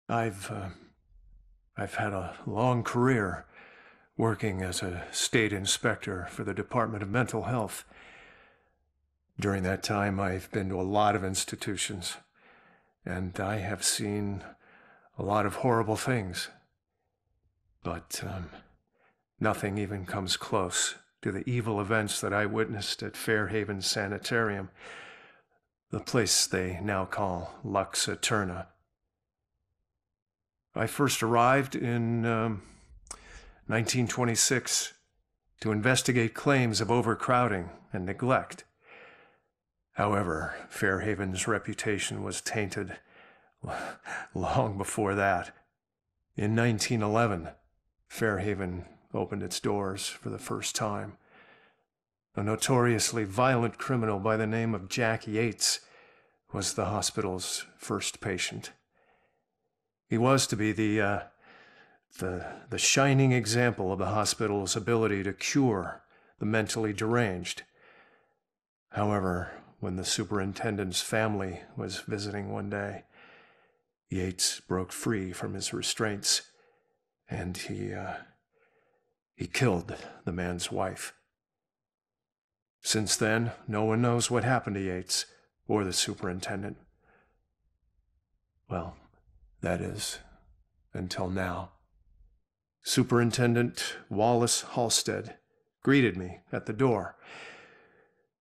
I've I've had a long career working as a state inspector for the Department of Mental Health. During that time, I've been to a lot of institutions, and I have seen a lot of horrible things. But nothing even comes close to the evil events that I witnessed at Fairhaven Sanitarium, the place they now call Lux Eterna. I first arrived in 1926 to investigate claims of overcrowding and neglect. However, Fairhaven's reputation was tainted long before that. In 1911, Fairhaven opened its doors for the first time. A notoriously violent criminal by the name of Jack Yates was the hospital's first patient. He was to be the shining example of the hospital's ability to cure the mentally deranged. However, when the superintendent's family was visiting one day, Yates broke free from his restraints, and he killed the man's wife. Since then, no one knows what happened to Yates or the superintendent. Well, that is, until now. Superintendent Wallace Halstead greeted me at the door.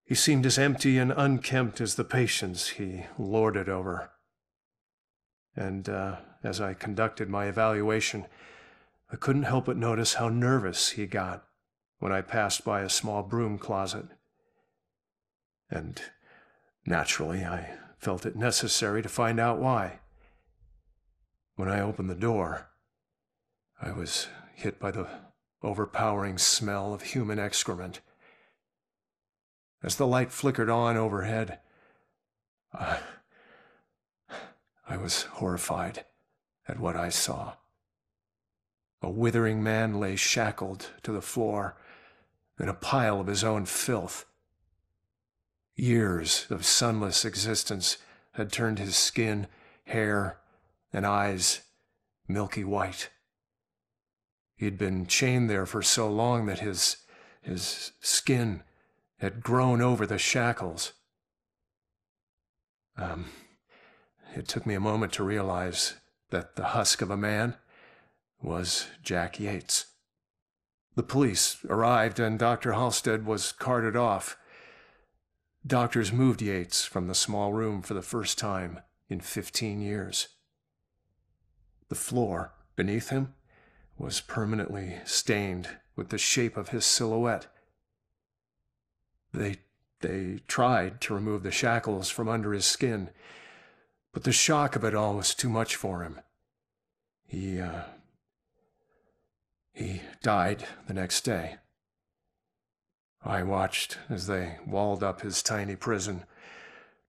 He seemed as empty and unkempt as the patients he lorded over. And as I conducted my evaluation, I couldn't help but notice how nervous he got when I passed by a small broom closet. And naturally, I felt it necessary to find out why. When I opened the door, I was hit by the overpowering smell of human excrement. As the light flickered on overhead, I was horrified at what I saw. A withering man lay shackled to the floor in a pile of his own filth. Years of sunless existence had turned his skin, hair, and eyes milky white. He had been chained there for so long that his skin had grown over the shackles. It took me a moment to realize that the husk of a man was Jack Yates. The police arrived and Dr. Halstead was carted off. Doctors moved Yates from the small room for the first time in 15 years. The floor beneath him was permanently stained with the shape of his silhouette. They tried to remove the shackles from under his skin, but the shock of it all was too much for him. He died the next day. I watched as they walled up his tiny prison,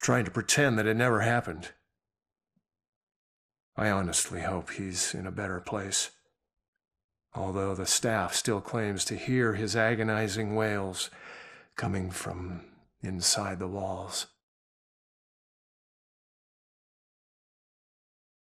trying to pretend that it never happened. I honestly hope he's in a better place, although the staff still claims to hear his agonizing wails coming from inside the walls.